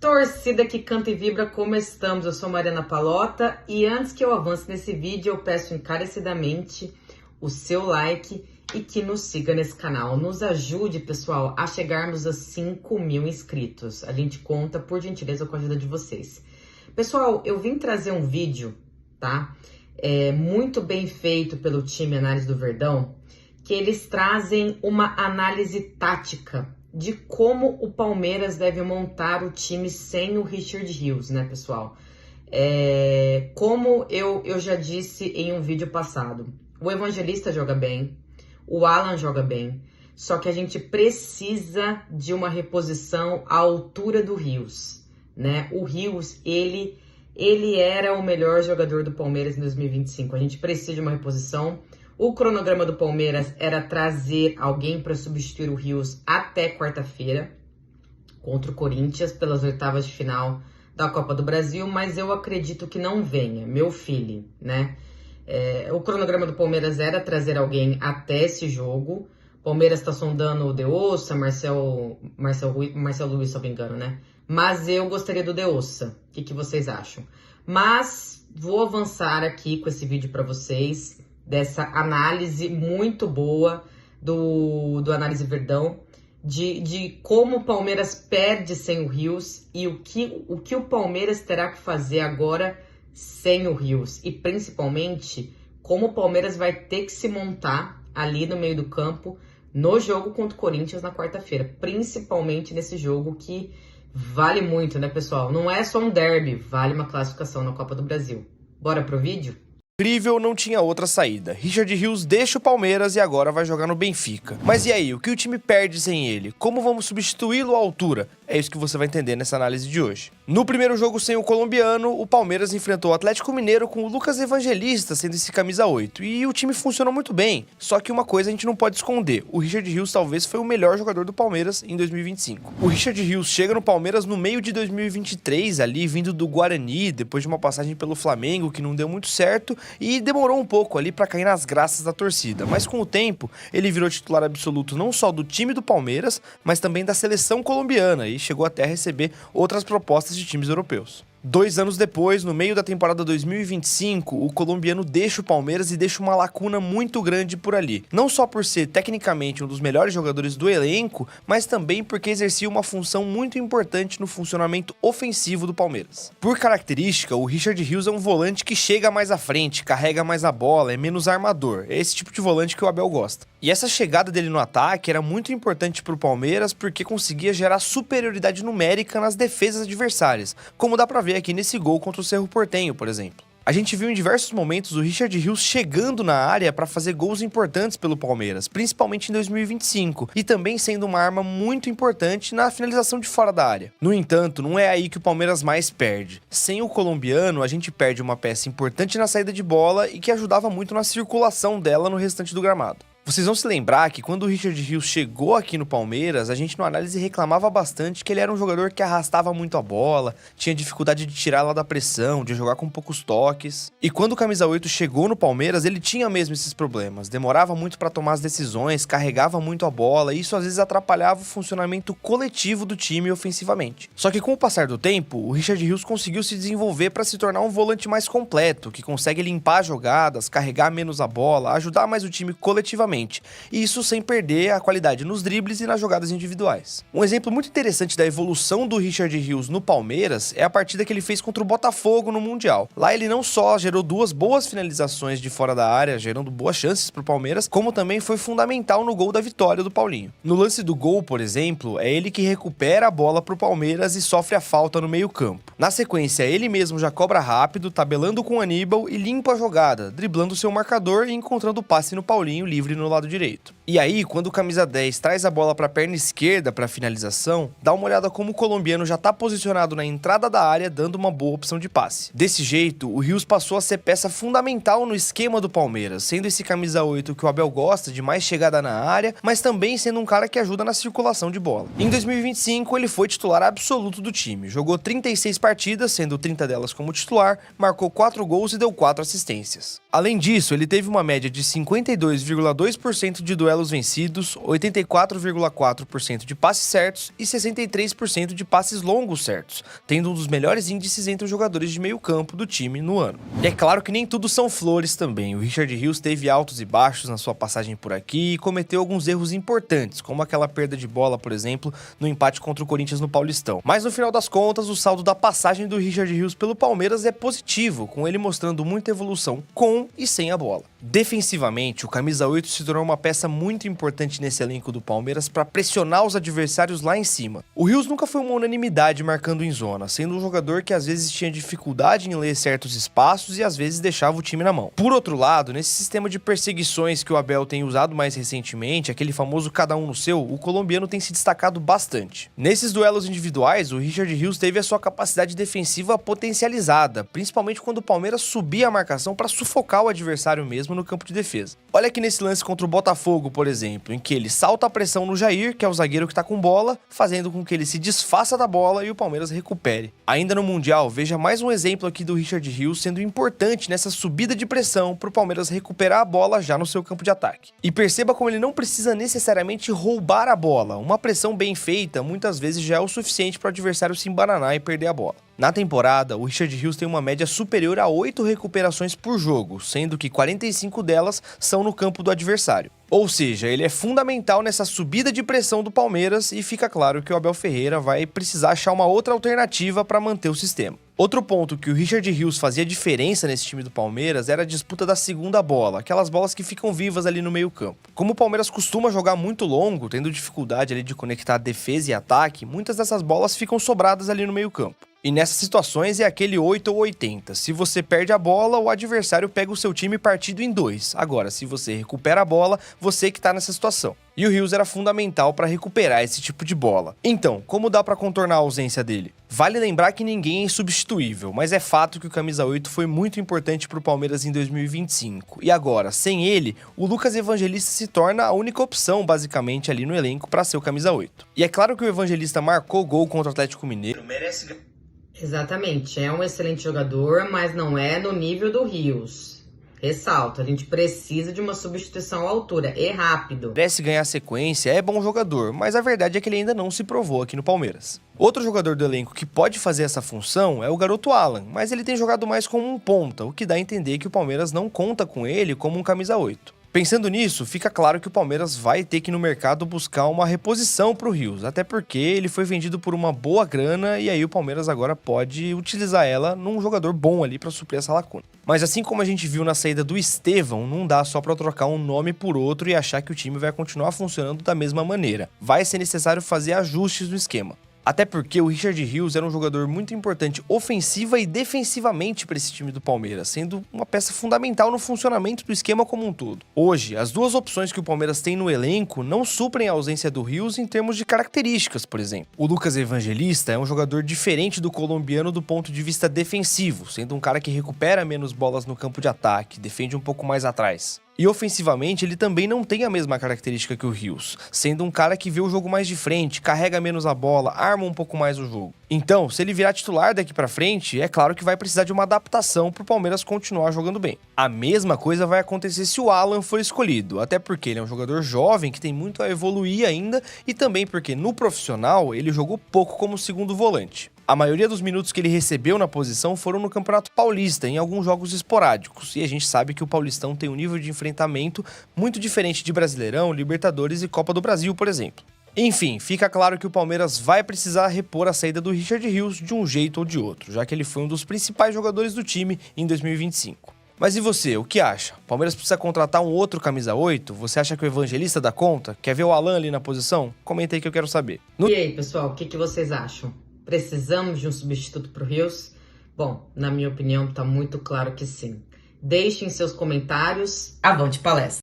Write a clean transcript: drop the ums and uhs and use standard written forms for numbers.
Torcida que canta e vibra, como estamos? Eu sou Mariana Palota e antes que eu avance nesse vídeo, eu peço encarecidamente o seu like e que nos siga nesse canal. Nos ajude, pessoal, a chegarmos a 5.000 inscritos. A gente conta, por gentileza, com a ajuda de vocês. Pessoal, eu vim trazer um vídeo, tá? Muito bem feito pelo time Análise do Verdão, que eles trazem uma análise tática de como o Palmeiras deve montar o time sem o Richard Rios, né, pessoal? Como eu já disse em um vídeo passado, o Evangelista joga bem, o Alan joga bem, só que a gente precisa de uma reposição à altura do Rios, né? O Rios, ele era o melhor jogador do Palmeiras em 2025, a gente precisa de uma reposição. O cronograma do Palmeiras era trazer alguém para substituir o Rios até quarta-feira contra o Corinthians pelas oitavas de final da Copa do Brasil, mas eu acredito que não venha, meu filho, né? O cronograma do Palmeiras era trazer alguém até esse jogo. O Palmeiras está sondando o De Ossa, Marcel Luiz, se eu não me engano, né? Mas eu gostaria do De Ossa. O que vocês acham? Mas vou avançar aqui com esse vídeo para vocês, dessa análise muito boa do Análise Verdão, de como o Palmeiras perde sem o Rios e o que o Palmeiras terá que fazer agora sem o Rios. E principalmente, como o Palmeiras vai ter que se montar ali no meio do campo no jogo contra o Corinthians na quarta-feira. Principalmente nesse jogo que vale muito, né, pessoal? Não é só um derby, vale uma classificação na Copa do Brasil. Bora pro vídeo? Incrível, não tinha outra saída. Richard Rios deixa o Palmeiras e agora vai jogar no Benfica. Mas e aí, o que o time perde sem ele? Como vamos substituí-lo à altura? É isso que você vai entender nessa análise de hoje. No primeiro jogo sem o colombiano, o Palmeiras enfrentou o Atlético Mineiro com o Lucas Evangelista sendo esse camisa 8. E o time funcionou muito bem. Só que uma coisa a gente não pode esconder. O Richard Rios talvez foi o melhor jogador do Palmeiras em 2025. O Richard Rios chega no Palmeiras no meio de 2023, ali vindo do Guarani, depois de uma passagem pelo Flamengo que não deu muito certo. E demorou um pouco ali para cair nas graças da torcida, mas com o tempo ele virou titular absoluto não só do time do Palmeiras, mas também da seleção colombiana e chegou até a receber outras propostas de times europeus. 2 anos depois, no meio da temporada 2025, o colombiano deixa o Palmeiras e deixa uma lacuna muito grande por ali. Não só por ser tecnicamente um dos melhores jogadores do elenco, mas também porque exercia uma função muito importante no funcionamento ofensivo do Palmeiras. Por característica, o Richard Rios é um volante que chega mais à frente, carrega mais a bola, é menos armador. É esse tipo de volante que o Abel gosta. E essa chegada dele no ataque era muito importante para o Palmeiras porque conseguia gerar superioridade numérica nas defesas adversárias, como dá para ver aqui nesse gol contra o Cerro Porteño, por exemplo. A gente viu em diversos momentos o Richard Rios chegando na área para fazer gols importantes pelo Palmeiras, principalmente em 2025, e também sendo uma arma muito importante na finalização de fora da área. No entanto, não é aí que o Palmeiras mais perde. Sem o colombiano, a gente perde uma peça importante na saída de bola e que ajudava muito na circulação dela no restante do gramado. Vocês vão se lembrar que quando o Richard Rios chegou aqui no Palmeiras, a gente no análise reclamava bastante que ele era um jogador que arrastava muito a bola, tinha dificuldade de tirar ela da pressão, de jogar com poucos toques. E quando o camisa 8 chegou no Palmeiras, ele tinha mesmo esses problemas, demorava muito para tomar as decisões, carregava muito a bola e isso às vezes atrapalhava o funcionamento coletivo do time ofensivamente. Só que com o passar do tempo, o Richard Rios conseguiu se desenvolver para se tornar um volante mais completo, que consegue limpar jogadas, carregar menos a bola, ajudar mais o time coletivamente. E isso sem perder a qualidade nos dribles e nas jogadas individuais. Um exemplo muito interessante da evolução do Richard Rios no Palmeiras é a partida que ele fez contra o Botafogo no Mundial. Lá ele não só gerou 2 boas finalizações de fora da área, gerando boas chances para o Palmeiras, como também foi fundamental no gol da vitória do Paulinho. No lance do gol, por exemplo, é ele que recupera a bola para o Palmeiras e sofre a falta no meio-campo. Na sequência, ele mesmo já cobra rápido, tabelando com o Aníbal e limpa a jogada, driblando seu marcador e encontrando o passe no Paulinho livre no lado direito. E aí, quando o camisa 10 traz a bola para a perna esquerda para a finalização, dá uma olhada como o colombiano já está posicionado na entrada da área, dando uma boa opção de passe. Desse jeito, o Rios passou a ser peça fundamental no esquema do Palmeiras, sendo esse camisa 8 que o Abel gosta de mais chegada na área, mas também sendo um cara que ajuda na circulação de bola. Em 2025, ele foi titular absoluto do time, jogou 36 partidas, sendo 30 delas como titular, marcou 4 gols e deu 4 assistências. Além disso, ele teve uma média de 52,2% de duelos duelos vencidos, 84,4% de passes certos e 63% de passes longos certos, tendo um dos melhores índices entre os jogadores de meio campo do time no ano. E é claro que nem tudo são flores também. O Richard Rios teve altos e baixos na sua passagem por aqui e cometeu alguns erros importantes, como aquela perda de bola, por exemplo, no empate contra o Corinthians no Paulistão. Mas no final das contas, o saldo da passagem do Richard Rios pelo Palmeiras é positivo, com ele mostrando muita evolução com e sem a bola. Defensivamente, o camisa 8 se tornou uma peça muito importante nesse elenco do Palmeiras para pressionar os adversários lá em cima. O Rios nunca foi uma unanimidade marcando em zona, sendo um jogador que às vezes tinha dificuldade em ler certos espaços e às vezes deixava o time na mão. Por outro lado, nesse sistema de perseguições que o Abel tem usado mais recentemente, aquele famoso cada um no seu, o colombiano tem se destacado bastante. Nesses duelos individuais, o Richard Rios teve a sua capacidade defensiva potencializada, principalmente quando o Palmeiras subia a marcação para sufocar o adversário mesmo no campo de defesa. Olha aqui nesse lance contra o Botafogo, por exemplo, em que ele salta a pressão no Jair, que é o zagueiro que tá com bola, fazendo com que ele se desfaça da bola e o Palmeiras recupere. Ainda no Mundial, veja mais um exemplo aqui do Richard Rios sendo importante nessa subida de pressão para o Palmeiras recuperar a bola já no seu campo de ataque. E perceba como ele não precisa necessariamente roubar a bola. Uma pressão bem feita muitas vezes já é o suficiente para o adversário se embananar e perder a bola. Na temporada, o Richard Rios tem uma média superior a 8 recuperações por jogo, sendo que 45 delas são no campo do adversário. Ou seja, ele é fundamental nessa subida de pressão do Palmeiras e fica claro que o Abel Ferreira vai precisar achar uma outra alternativa para manter o sistema. Outro ponto que o Richard Rios fazia diferença nesse time do Palmeiras era a disputa da segunda bola, aquelas bolas que ficam vivas ali no meio campo. Como o Palmeiras costuma jogar muito longo, tendo dificuldade ali de conectar defesa e ataque, muitas dessas bolas ficam sobradas ali no meio campo. E nessas situações é aquele 8 ou 80. Se você perde a bola, o adversário pega o seu time partido em dois. Agora, se você recupera a bola, você que tá nessa situação. E o Rios era fundamental para recuperar esse tipo de bola. Então, como dá para contornar a ausência dele? Vale lembrar que ninguém é insubstituível, mas é fato que o camisa 8 foi muito importante para o Palmeiras em 2025. E agora, sem ele, o Lucas Evangelista se torna a única opção, basicamente, ali no elenco para ser o camisa 8. E é claro que o Evangelista marcou gol contra o Atlético Mineiro, merece... Exatamente, é um excelente jogador, mas não é no nível do Rios. Ressalto, a gente precisa de uma substituição à altura, e rápido. Merece ganhar sequência, é bom jogador, mas a verdade é que ele ainda não se provou aqui no Palmeiras. Outro jogador do elenco que pode fazer essa função é o garoto Alan, mas ele tem jogado mais como um ponta, o que dá a entender que o Palmeiras não conta com ele como um camisa 8. Pensando nisso, fica claro que o Palmeiras vai ter que ir no mercado buscar uma reposição para o Rios, até porque ele foi vendido por uma boa grana e aí o Palmeiras agora pode utilizar ela num jogador bom ali para suprir essa lacuna. Mas assim como a gente viu na saída do Estevão, não dá só para trocar um nome por outro e achar que o time vai continuar funcionando da mesma maneira. Vai ser necessário fazer ajustes no esquema. Até porque o Richard Rios era um jogador muito importante ofensiva e defensivamente para esse time do Palmeiras, sendo uma peça fundamental no funcionamento do esquema como um todo. Hoje, as duas opções que o Palmeiras tem no elenco não suprem a ausência do Rios em termos de características, por exemplo. O Lucas Evangelista é um jogador diferente do colombiano do ponto de vista defensivo, sendo um cara que recupera menos bolas no campo de ataque, defende um pouco mais atrás. E ofensivamente ele também não tem a mesma característica que o Rios, sendo um cara que vê o jogo mais de frente, carrega menos a bola, arma um pouco mais o jogo. Então, se ele virar titular daqui pra frente, é claro que vai precisar de uma adaptação pro Palmeiras continuar jogando bem. A mesma coisa vai acontecer se o Alan for escolhido, até porque ele é um jogador jovem que tem muito a evoluir ainda e também porque no profissional ele jogou pouco como segundo volante. A maioria dos minutos que ele recebeu na posição foram no Campeonato Paulista, em alguns jogos esporádicos, e a gente sabe que o Paulistão tem um nível de enfrentamento muito diferente de Brasileirão, Libertadores e Copa do Brasil, por exemplo. Enfim, fica claro que o Palmeiras vai precisar repor a saída do Richard Rios de um jeito ou de outro, já que ele foi um dos principais jogadores do time em 2025. Mas e você, o que acha? O Palmeiras precisa contratar um outro camisa 8? Você acha que o Evangelista dá conta? Quer ver o Alan ali na posição? Comenta aí que eu quero saber. E aí, pessoal, o que vocês acham? Precisamos de um substituto para o Rios? Bom, na minha opinião, está muito claro que sim. Deixem seus comentários. Avante palestra!